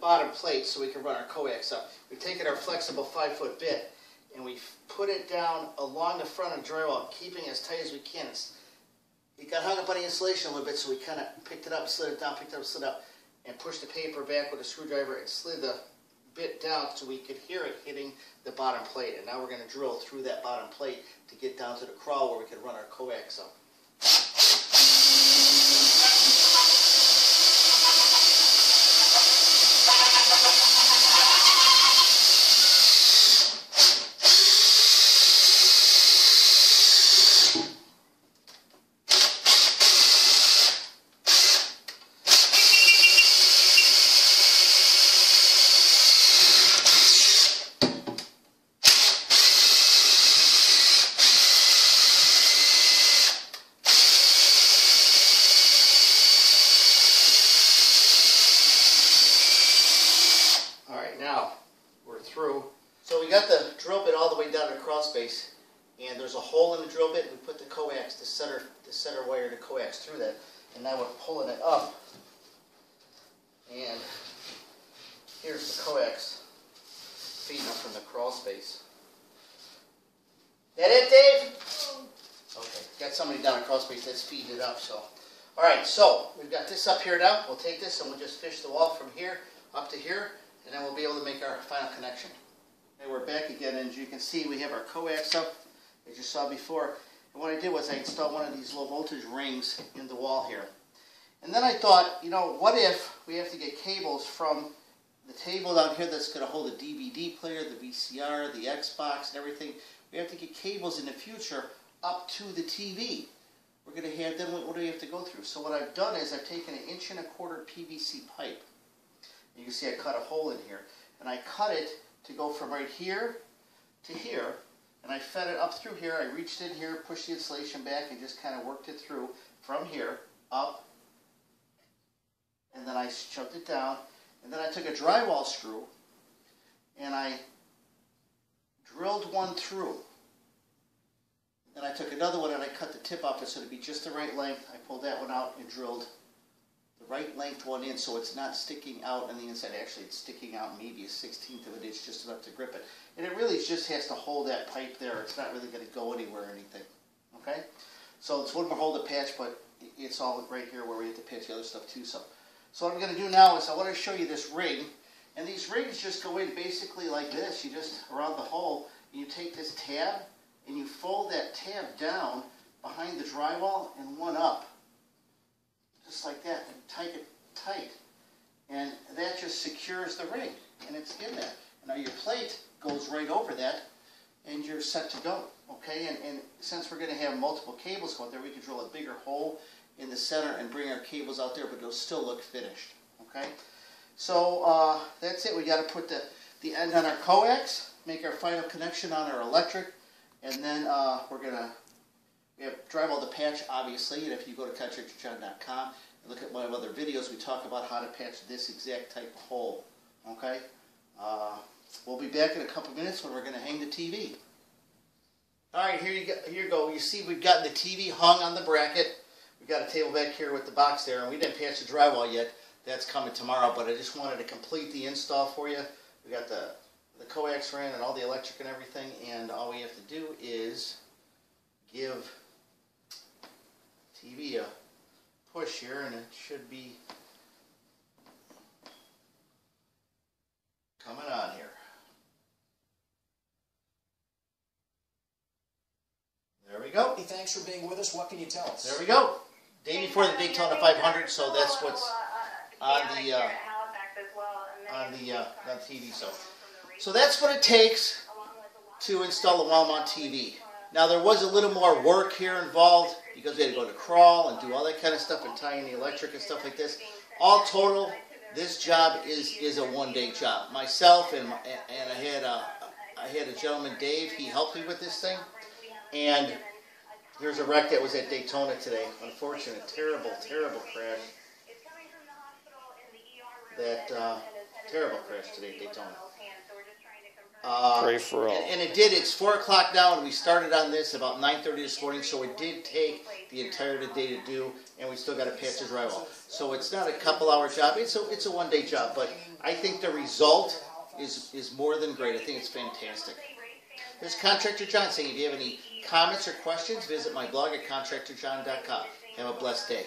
bottom plate so we can run our coax up. We've taken our flexible 5-foot bit and we've put it down along the front of the drywall, keeping it as tight as we can. It got hung up on the insulation a little bit, so we kind of picked it up, slid it down, picked it up, slid up, and pushed the paper back with a screwdriver and slid the bit down so we could hear it hitting the bottom plate. And now we're going to drill through that bottom plate to get down to the crawl where we can run our coax up. Through. So we got the drill bit all the way down to the crawl space, and there's a hole in the drill bit. We put the coax, the center wire to coax through that, and now we're pulling it up. And here's the coax feeding up from the crawl space. That it, Dave? Okay, got somebody down the crawl space that's feeding it up. So, all right, so we've got this up here now. We'll take this and we'll just fish the wall from here up to here, and then we'll be able to make our final connection. And we're back again, and as you can see, we have our coax up, as you saw before. And what I did was I installed one of these low voltage rings in the wall here. And then I thought, you know, what if we have to get cables from the table down here that's going to hold the DVD player, the VCR, the Xbox, and everything. We have to get cables in the future up to the TV. We're going to have, then what do we have to go through? So what I've done is I've taken an 1.25" PVC pipe. You can see I cut a hole in here, and I cut it to go from right here to here, and I fed it up through here. I reached in here, pushed the insulation back, and just kind of worked it through from here up, and then I shoved it down, and then I took a drywall screw, and I drilled one through. Then I took another one and I cut the tip off it so it'd be just the right length. I pulled that one out and drilled the right length one in so it's not sticking out on the inside. Actually, it's sticking out maybe a 1/16 of an inch, just enough to grip it. And it really just has to hold that pipe there. It's not really going to go anywhere or anything. Okay? So it's one more hole to patch, but it's all right here where we have to patch the other stuff too. So what I'm going to do now is I want to show you this ring. And these rings just go in basically like this. You just, around the hole, and you take this tab and you fold that tab down behind the drywall and one up. Just like that, and tight it tight. And that just secures the ring, and it's in there. And now your plate goes right over that, and you're set to go. Okay, and since we're going to have multiple cables going there, we can drill a bigger hole in the center and bring our cables out there, but it'll still look finished. Okay, so that's it. We got to put the end on our coax, make our final connection on our electric, and then we have drywall to patch, obviously. And if you go to contractorjohn.com and look at one of other videos, we talk about how to patch this exact type of hole. Okay, we'll be back in a couple minutes when we're going to hang the TV. All right, here you go. You see, we've gotten the TV hung on the bracket. We've got a table back here with the box there, and we didn't patch the drywall yet. That's coming tomorrow, but I just wanted to complete the install for you. We got the coax ran and all the electric and everything, and all we have to do is give TV a push here, and it should be coming on here. There we go. Hey, thanks for being with us. What can you tell us? There we go. Day before the Daytona 500, so that's what's on the TV. So that's what it takes to install a wall mount TV. Now there was a little more work here involved because we had to go to crawl and do all that kind of stuff and tie in the electric and stuff like this. All total, this job is a one-day job. Myself and I had a gentleman, Dave. He helped me with this thing. And here's a wreck that was at Daytona today. Unfortunate, terrible, terrible crash. Terrible crash today at Daytona. Pray for all. And it did. It's 4 o'clock now, and we started on this about 9:30 this morning, so it did take the entire day to do, and we still got to patch the drywall. So it's not a couple-hour job. It's a one-day job, but I think the result is more than great. I think it's fantastic. This is Contractor John saying, if you have any comments or questions, visit my blog at contractorjohn.com. Have a blessed day.